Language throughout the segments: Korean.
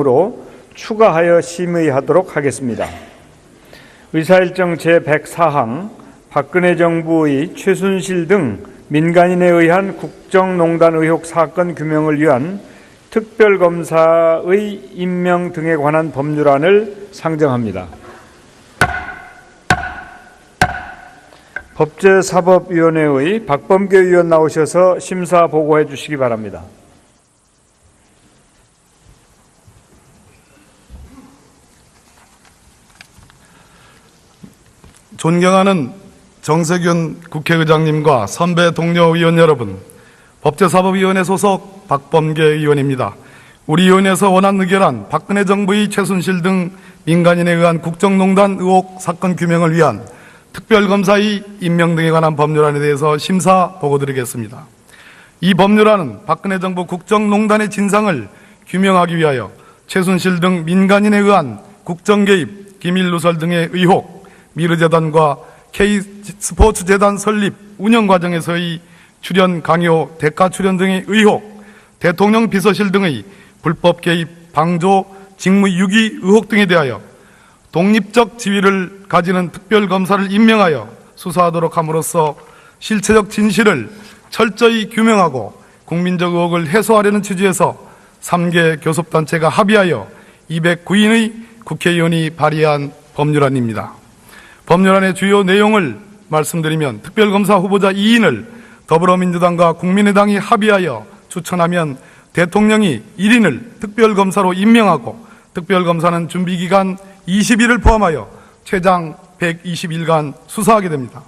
로 추가하여 심의하도록 하겠습니다. 의사일정 제104항 박근혜 정부의 최순실 등 민간인에 의한 국정농단 의혹 사건 규명을 위한 특별검사의 임명 등에 관한 법률안을 상정합니다. 법제사법위원회의 박범계 의원 나오셔서 심사 보고해 주시기 바랍니다. 존경하는 정세균 국회의장님과 선배 동료 의원 여러분, 법제사법위원회 소속 박범계 의원입니다. 우리 위원회에서 원안 의결한 박근혜 정부의 최순실 등 민간인에 의한 국정농단 의혹 사건 규명을 위한 특별검사의 임명 등에 관한 법률안에 대해서 심사 보고드리겠습니다. 이 법률안은 박근혜 정부 국정농단의 진상을 규명하기 위하여 최순실 등 민간인에 의한 국정개입, 기밀누설 등의 의혹, 미르재단과 K스포츠재단 설립, 운영 과정에서의 출연 강요, 대가 출연 등의 의혹, 대통령 비서실 등의 불법 개입, 방조, 직무유기 의혹 등에 대하여 독립적 지위를 가지는 특별검사를 임명하여 수사하도록 함으로써 실체적 진실을 철저히 규명하고 국민적 의혹을 해소하려는 취지에서 3개 교섭단체가 합의하여 209인의 국회의원이 발의한 법률안입니다. 법률안의 주요 내용을 말씀드리면 특별검사 후보자 2인을 더불어민주당과 국민의당이 합의하여 추천하면 대통령이 1인을 특별검사로 임명하고 특별검사는 준비기간 20일을 포함하여 최장 120일간 수사하게 됩니다.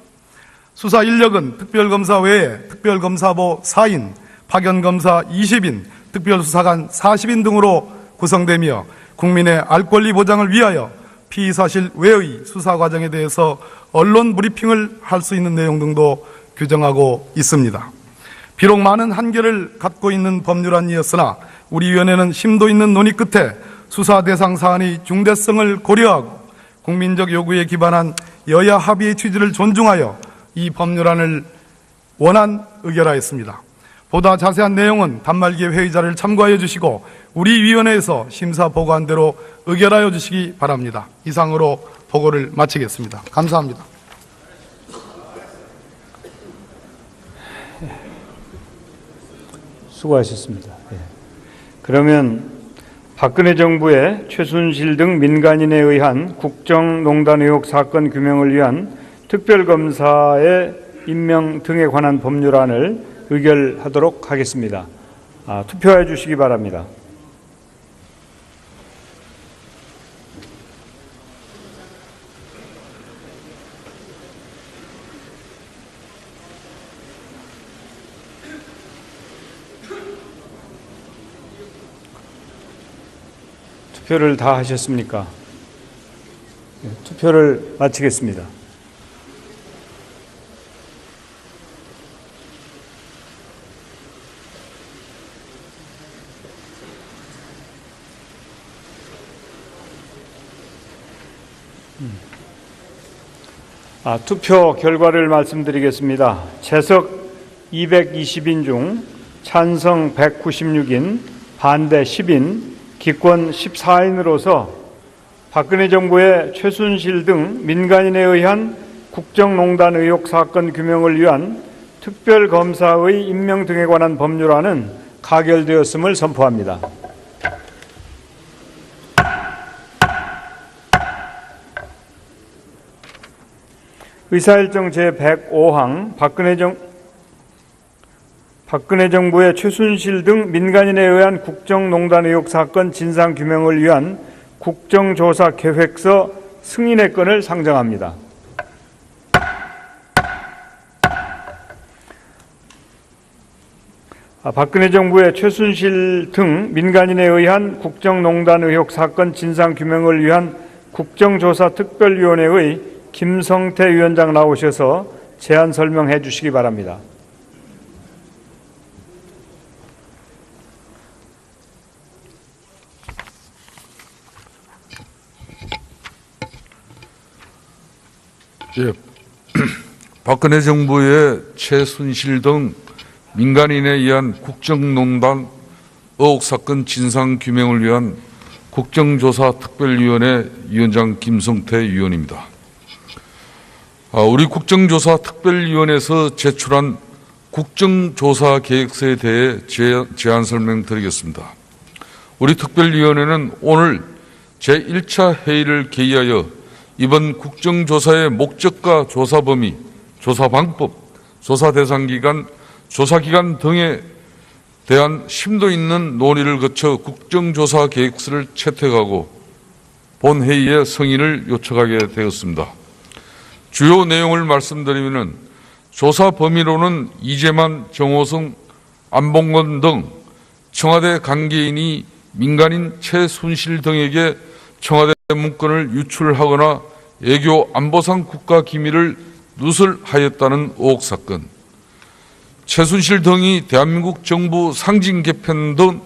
수사 인력은 특별검사 외에 특별검사보 4인, 파견검사 20인, 특별수사관 40인 등으로 구성되며 국민의 알 권리 보장을 위하여 피의사실 외의 수사 과정에 대해서 언론 브리핑을 할 수 있는 내용 등도 규정하고 있습니다. 비록 많은 한계를 갖고 있는 법률안이었으나 우리 위원회는 심도 있는 논의 끝에 수사 대상 사안의 중대성을 고려하고 국민적 요구에 기반한 여야 합의의 취지를 존중하여 이 법률안을 원안 의결하였습니다. 보다 자세한 내용은 단말기의 회의자를 참고하여 주시고 우리 위원회에서 심사 보고한 대로 의결하여 주시기 바랍니다. 이상으로 보고를 마치겠습니다. 감사합니다. 수고하셨습니다. 그러면 박근혜 정부의 최순실 등 민간인에 의한 국정농단 의혹 사건 규명을 위한 특별검사의 임명 등에 관한 법률안을 의결하도록 하겠습니다. 투표해 주시기 바랍니다. 투표를 다 하셨습니까? 투표를 마치겠습니다. 투표 결과를 말씀드리겠습니다. 재석 220인 중 찬성 196인, 반대 10인, 기권 14인으로서 박근혜 정부의 최순실 등 민간인에 의한 국정농단 의혹 사건 규명을 위한 특별검사의 임명 등에 관한 법률안은 가결되었음을 선포합니다. 의사일정 제105항 박근혜 정부의 최순실 등 민간인에 의한 국정농단 의혹 사건 진상규명을 위한 국정조사 계획서 승인의 건을 상정합니다. 박근혜 정부의 최순실 등 민간인에 의한 국정농단 의혹 사건 진상규명을 위한 국정조사 특별위원회의 김성태 위원장 나오셔서 제안 설명해 주시기 바랍니다. 박근혜 정부의 최순실 등 민간인에 의한 국정농단 의혹 사건 진상규명을 위한 국정조사특별위원회 위원장 김성태 위원입니다. 우리 국정조사특별위원회에서 제출한 국정조사 계획서에 대해 제안 설명드리겠습니다. 우리 특별위원회는 오늘 제1차 회의를 개의하여 이번 국정조사의 목적과 조사 범위, 조사 방법, 조사 대상 기간, 조사 기간 등에 대한 심도 있는 논의를 거쳐 국정조사 계획서를 채택하고 본회의에 승인을 요청하게 되었습니다. 주요 내용을 말씀드리면 조사 범위로는 이재만, 정호성, 안봉건 등 청와대 관계인이 민간인 최순실 등에게 청와대 문건을 유출하거나 외교 안보상 국가기밀을 누설하였다는 의혹 사건, 최순실 등이 대한민국 정부 상징 개편 등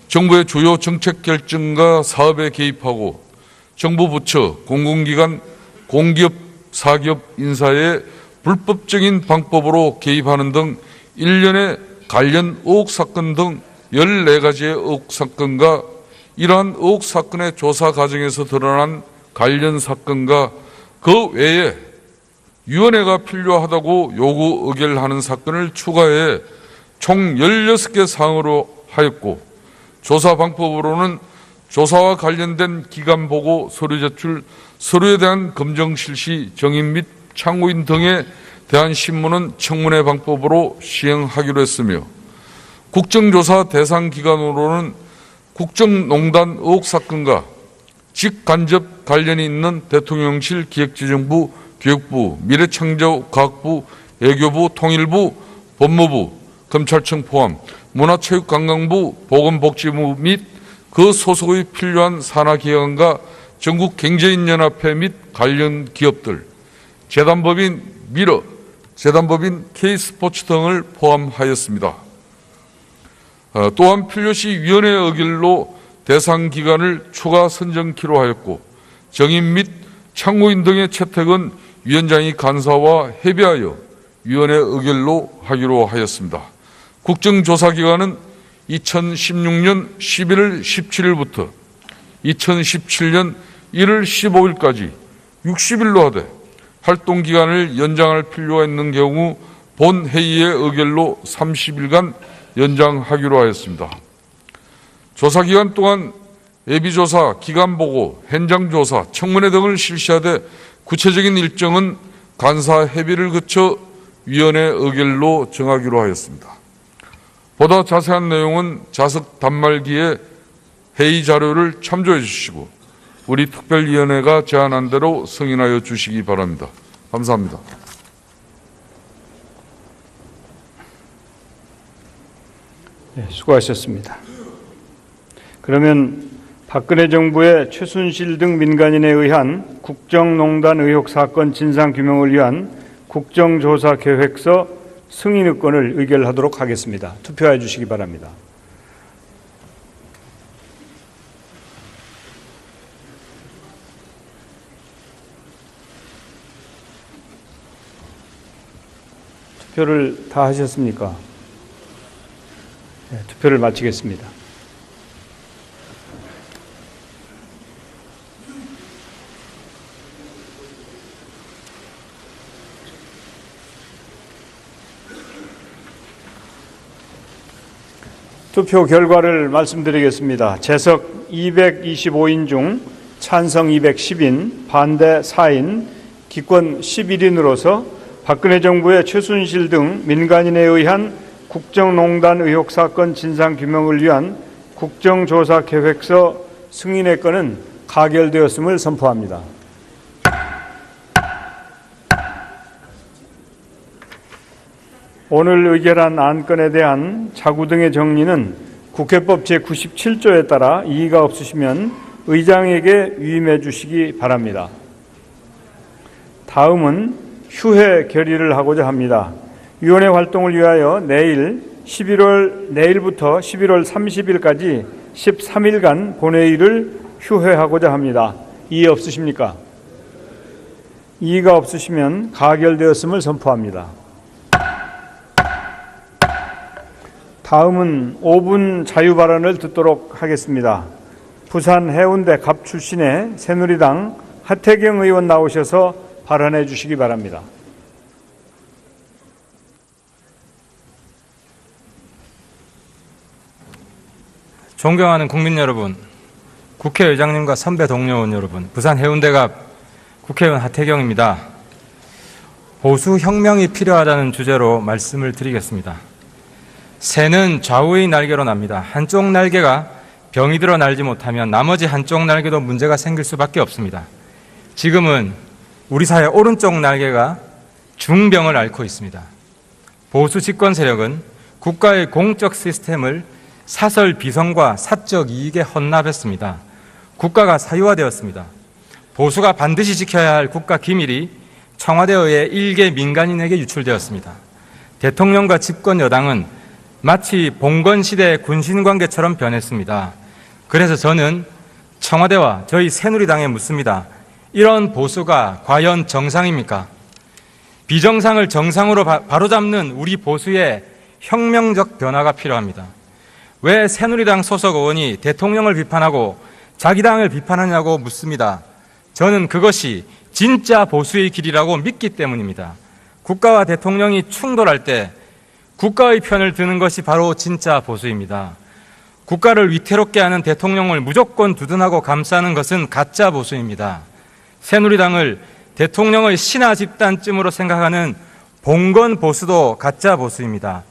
정부의 주요 정책 결정과 사업에 개입하고 정부 부처, 공공기관, 공기업, 사기업 인사에 불법적인 방법으로 개입하는 등 일련의 관련 의혹 사건 등 14가지의 의혹 사건과 이러한 의혹 사건의 조사 과정에서 드러난 관련 사건과 그 외에 위원회가 필요하다고 요구 의결하는 사건을 추가해 총 16개 사항으로 하였고, 조사 방법으로는 조사와 관련된 기관 보고, 서류 제출, 서류에 대한 검정 실시, 정인 및 참고인 등에 대한 신문은 청문회 방법으로 시행하기로 했으며, 국정조사 대상 기관으로는 국정농단 의혹 사건과 직간접 관련이 있는 대통령실, 기획재정부, 교육부, 미래창조과학부, 외교부, 통일부, 법무부, 검찰청 포함 문화체육관광부, 보건복지부 및 그 소속의 필요한 산하기관과 전국경제인연합회 및 관련 기업들, 재단법인 미러, 재단법인 K스포츠 등을 포함하였습니다. 또한 필요시 위원회 의결로 대상 기관을 추가 선정키로 하였고, 정인 및 참고인 등의 채택은 위원장이 간사와 협의하여 위원회 의결로 하기로 하였습니다. 국정조사기간은 2016년 11월 17일부터 2017년 1월 15일까지 60일로 하되 활동기간을 연장할 필요가 있는 경우 본회의의 의결로 30일간 연장하기로 하였습니다. 조사기간 동안 예비조사, 기간보고, 현장조사, 청문회 등을 실시하되 구체적인 일정은 간사 협의를 거쳐 위원회 의결로 정하기로 하였습니다. 보다 자세한 내용은 자석 단말기에 회의 자료를 참조해 주시고 우리 특별위원회가 제안한 대로 승인하여 주시기 바랍니다. 감사합니다. 네, 수고하셨습니다. 그러면 박근혜 정부의 최순실 등 민간인에 의한 국정농단 의혹 사건 진상규명을 위한 국정조사 계획서 승인 의건을 의결하도록 하겠습니다. 투표해 주시기 바랍니다. 투표를 다 하셨습니까? 네, 투표를 마치겠습니다. 투표 결과를 말씀드리겠습니다. 재석 225인 중 찬성 210인, 반대 4인, 기권 11인으로서 박근혜 정부의 최순실 등 민간인에 의한 국정농단 의혹 사건 진상규명을 위한 국정조사 계획서 승인의 건은 가결되었음을 선포합니다. 오늘 의결한 안건에 대한 자구 등의 정리는 국회법 제97조에 따라 이의가 없으시면 의장에게 위임해 주시기 바랍니다. 다음은 휴회 결의를 하고자 합니다. 위원회 활동을 위하여 내일부터 11월 30일까지 13일간 본회의를 휴회하고자 합니다. 이의 없으십니까? 이의가 없으시면 가결되었음을 선포합니다. 다음은 5분 자유 발언을 듣도록 하겠습니다. 부산 해운대 갑 출신의 새누리당 하태경 의원 나오셔서 발언해 주시기 바랍니다. 존경하는 국민 여러분, 국회의장님과 선배 동료 의원 여러분, 부산 해운대갑 국회의원 하태경입니다. 보수 혁명이 필요하다는 주제로 말씀을 드리겠습니다. 새는 좌우의 날개로 납니다. 한쪽 날개가 병이 들어 날지 못하면 나머지 한쪽 날개도 문제가 생길 수밖에 없습니다. 지금은 우리 사회 오른쪽 날개가 중병을 앓고 있습니다. 보수 집권 세력은 국가의 공적 시스템을 사설 비선과 사적 이익에 헌납했습니다. 국가가 사유화되었습니다. 보수가 반드시 지켜야 할 국가 기밀이 청와대에 의해 일개 민간인에게 유출되었습니다. 대통령과 집권 여당은 마치 봉건시대의 군신관계처럼 변했습니다. 그래서 저는 청와대와 저희 새누리당에 묻습니다. 이런 보수가 과연 정상입니까? 비정상을 정상으로 바로잡는 우리 보수의 혁명적 변화가 필요합니다. 왜 새누리당 소속 의원이 대통령을 비판하고 자기 당을 비판하냐고 묻습니다. 저는 그것이 진짜 보수의 길이라고 믿기 때문입니다. 국가와 대통령이 충돌할 때 국가의 편을 드는 것이 바로 진짜 보수입니다. 국가를 위태롭게 하는 대통령을 무조건 두둔하고 감싸는 것은 가짜 보수입니다. 새누리당을 대통령의 신하 집단쯤으로 생각하는 봉건 보수도 가짜 보수입니다.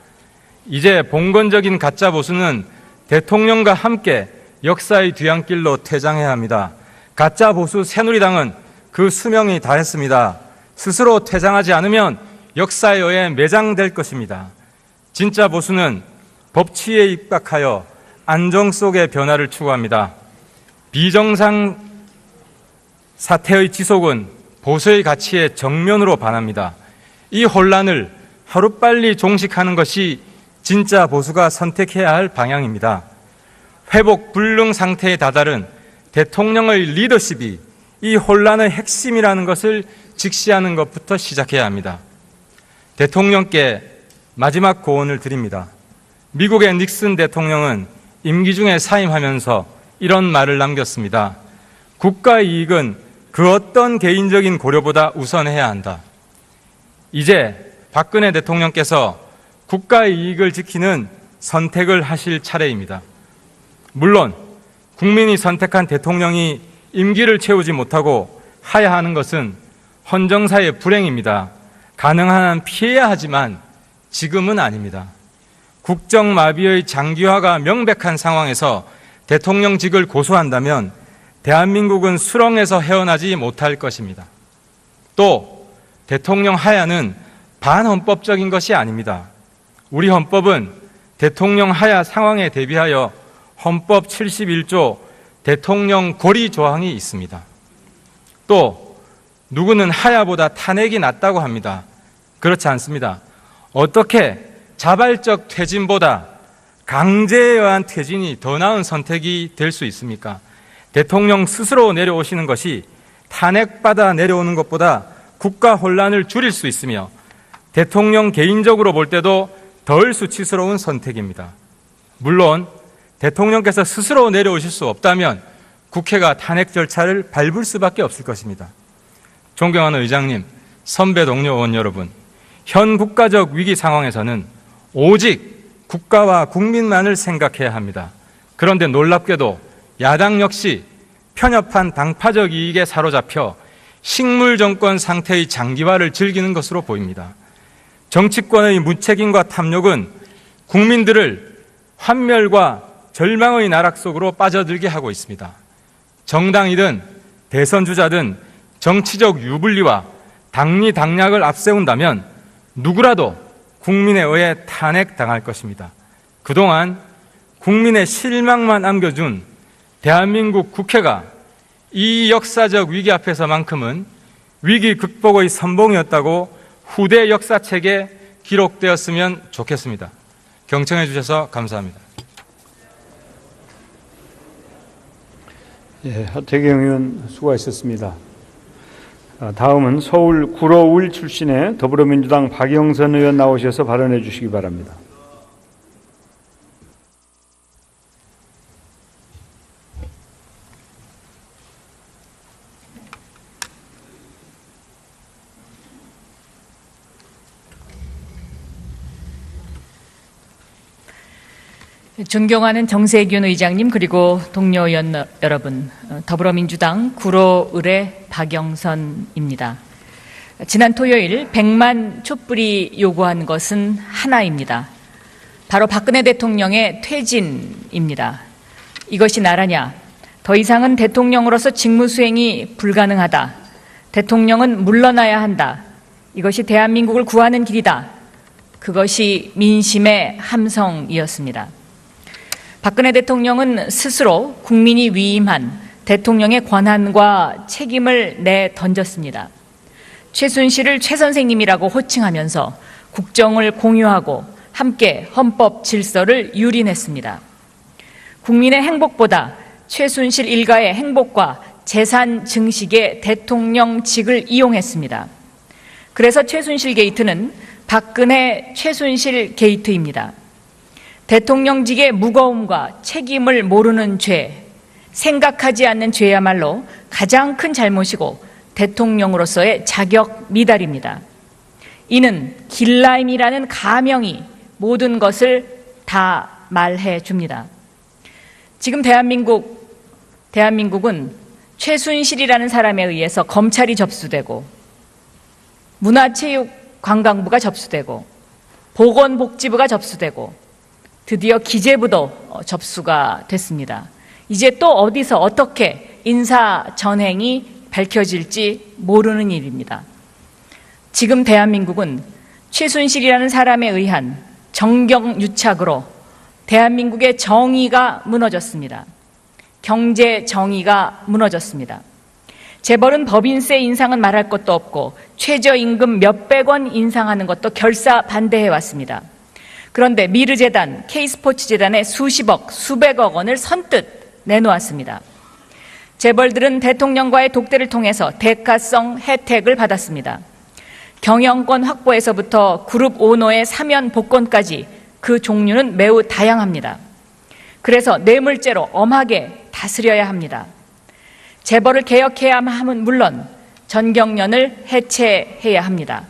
이제 봉건적인 가짜 보수는 대통령과 함께 역사의 뒤안길로 퇴장해야 합니다. 가짜 보수 새누리당은 그 수명이 다했습니다. 스스로 퇴장하지 않으면 역사에 의해 매장될 것입니다. 진짜 보수는 법치에 입각하여 안정 속의 변화를 추구합니다. 비정상 사태의 지속은 보수의 가치에 정면으로 반합니다. 이 혼란을 하루빨리 종식하는 것이 진짜 보수가 선택해야 할 방향입니다. 회복 불능 상태에 다다른 대통령의 리더십이 이 혼란의 핵심이라는 것을 직시하는 것부터 시작해야 합니다. 대통령께 마지막 고언을 드립니다. 미국의 닉슨 대통령은 임기 중에 사임하면서 이런 말을 남겼습니다. 국가의 이익은 그 어떤 개인적인 고려보다 우선해야 한다. 이제 박근혜 대통령께서 국가의 이익을 지키는 선택을 하실 차례입니다. 물론 국민이 선택한 대통령이 임기를 채우지 못하고 하야하는 것은 헌정사의 불행입니다. 가능한 한 피해야 하지만 지금은 아닙니다. 국정마비의 장기화가 명백한 상황에서 대통령직을 고수한다면 대한민국은 수렁에서 헤어나지 못할 것입니다. 또 대통령 하야는 반헌법적인 것이 아닙니다. 우리 헌법은 대통령 하야 상황에 대비하여 헌법 71조 대통령 고리 조항이 있습니다. 또 누구는 하야보다 탄핵이 낫다고 합니다. 그렇지 않습니다. 어떻게 자발적 퇴진보다 강제에 의한 퇴진이 더 나은 선택이 될 수 있습니까? 대통령 스스로 내려오시는 것이 탄핵받아 내려오는 것보다 국가 혼란을 줄일 수 있으며 대통령 개인적으로 볼 때도 덜 수치스러운 선택입니다. 물론 대통령께서 스스로 내려오실 수 없다면 국회가 탄핵 절차를 밟을 수밖에 없을 것입니다. 존경하는 의장님, 선배 동료 의원 여러분, 현 국가적 위기 상황에서는 오직 국가와 국민만을 생각해야 합니다. 그런데 놀랍게도 야당 역시 편협한 당파적 이익에 사로잡혀 식물 정권 상태의 장기화를 즐기는 것으로 보입니다. 정치권의 무책임과 탐욕은 국민들을 환멸과 절망의 나락 속으로 빠져들게 하고 있습니다. 정당이든 대선 주자든 정치적 유불리와 당리당략을 앞세운다면 누구라도 국민에 의해 탄핵당할 것입니다. 그동안 국민의 실망만 안겨준 대한민국 국회가 이 역사적 위기 앞에서만큼은 위기 극복의 선봉이었다고 후대 역사책에 기록되었으면 좋겠습니다. 경청해 주셔서 감사합니다. 예, 하태경 의원 수고하셨습니다. 다음은 서울 구로울 출신의 더불어민주당 박영선 의원 나오셔서 발언해 주시기 바랍니다. 존경하는 정세균 의장님 그리고 동료 의원 여러분, 더불어민주당 구로 의뢰 박영선입니다. 지난 토요일 100만 촛불이 요구한 것은 하나입니다. 바로 박근혜 대통령의 퇴진입니다. 이것이 나라냐? 더 이상은 대통령으로서 직무 수행이 불가능하다. 대통령은 물러나야 한다. 이것이 대한민국을 구하는 길이다. 그것이 민심의 함성이었습니다. 박근혜 대통령은 스스로 국민이 위임한 대통령의 권한과 책임을 내던졌습니다. 최순실을 최 선생님이라고 호칭하면서 국정을 공유하고 함께 헌법 질서를 유린했습니다. 국민의 행복보다 최순실 일가의 행복과 재산 증식에 대통령직을 이용했습니다. 그래서 최순실 게이트는 박근혜 최순실 게이트입니다. 대통령직의 무거움과 책임을 모르는 죄, 생각하지 않는 죄야말로 가장 큰 잘못이고 대통령으로서의 자격 미달입니다. 이는 길라임이라는 가명이 모든 것을 다 말해 줍니다. 지금 대한민국은 최순실이라는 사람에 의해서 검찰이 접수되고 문화체육관광부가 접수되고 보건복지부가 접수되고 드디어 기재부도 접수가 됐습니다. 이제 또 어디서 어떻게 인사 전행이 밝혀질지 모르는 일입니다. 지금 대한민국은 최순실이라는 사람에 의한 정경유착으로 대한민국의 정의가 무너졌습니다. 경제 정의가 무너졌습니다. 재벌은 법인세 인상은 말할 것도 없고 최저임금 몇백 원 인상하는 것도 결사 반대해 왔습니다. 그런데 미르재단, K스포츠재단에 수십억, 수백억 원을 선뜻 내놓았습니다. 재벌들은 대통령과의 독대를 통해서 대가성 혜택을 받았습니다. 경영권 확보에서부터 그룹 오너의 사면 복권까지 그 종류는 매우 다양합니다. 그래서 뇌물죄로 엄하게 다스려야 합니다. 재벌을 개혁해야 함은 물론 전경련을 해체해야 합니다.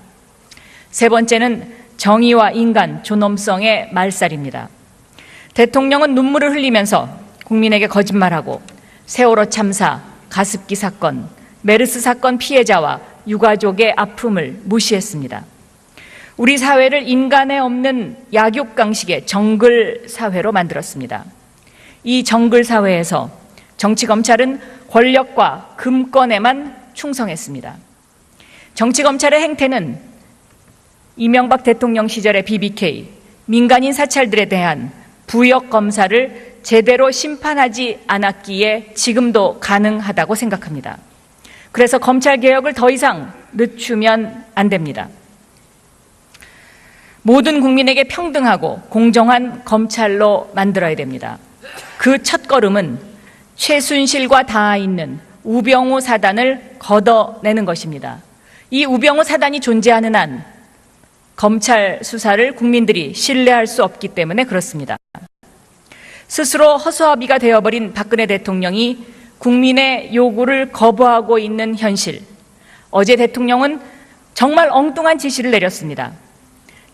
세 번째는 정의와 인간, 존엄성의 말살입니다. 대통령은 눈물을 흘리면서 국민에게 거짓말하고 세월호 참사, 가습기 사건, 메르스 사건 피해자와 유가족의 아픔을 무시했습니다. 우리 사회를 인간에 없는 약육강식의 정글 사회로 만들었습니다. 이 정글 사회에서 정치 검찰은 권력과 금권에만 충성했습니다. 정치 검찰의 행태는 이명박 대통령 시절의 BBK, 민간인 사찰들에 대한 부역 검사를 제대로 심판하지 않았기에 지금도 가능하다고 생각합니다. 그래서 검찰 개혁을 더 이상 늦추면 안 됩니다. 모든 국민에게 평등하고 공정한 검찰로 만들어야 됩니다. 그 첫걸음은 최순실과 닿아 있는 우병우 사단을 걷어내는 것입니다. 이 우병우 사단이 존재하는 한 검찰 수사를 국민들이 신뢰할 수 없기 때문에 그렇습니다. 스스로 허수아비가 되어버린 박근혜 대통령이 국민의 요구를 거부하고 있는 현실. 어제 대통령은 정말 엉뚱한 지시를 내렸습니다.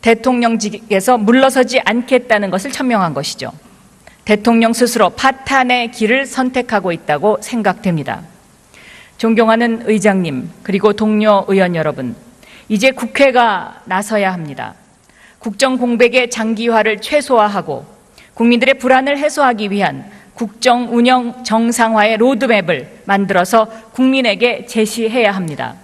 대통령직에서 물러서지 않겠다는 것을 천명한 것이죠. 대통령 스스로 파탄의 길을 선택하고 있다고 생각됩니다. 존경하는 의장님, 그리고 동료 의원 여러분, 이제 국회가 나서야 합니다. 국정 공백의 장기화를 최소화하고 국민들의 불안을 해소하기 위한 국정 운영 정상화의 로드맵을 만들어서 국민에게 제시해야 합니다.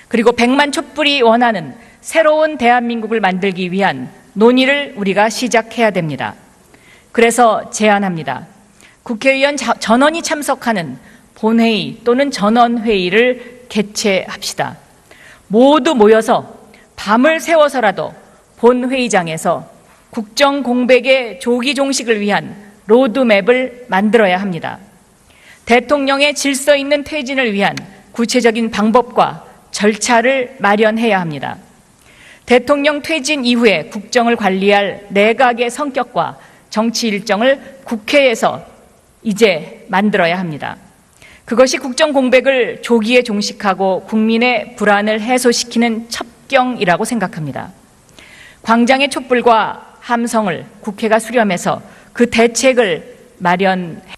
그리고 100만 촛불이 원하는 새로운 대한민국을 만들기 위한 논의를 우리가 시작해야 됩니다. 그래서 제안합니다. 국회의원 전원이 참석하는 본회의 또는 전원회의를 개최합시다. 모두 모여서 밤을 새워서라도 본회의장에서 국정 공백의 조기 종식을 위한 로드맵을 만들어야 합니다. 대통령의 질서 있는 퇴진을 위한 구체적인 방법과 절차를 마련해야 합니다. 대통령 퇴진 이후에 국정을 관리할 내각의 성격과 정치 일정을 국회에서 이제 만들어야 합니다. 그것이 국정 공백을 조기에 종식하고 국민의 불안을 해소시키는 첩경이라고 생각합니다. 광장의 촛불과 함성을 국회가 수렴해서 그 대책을 마련해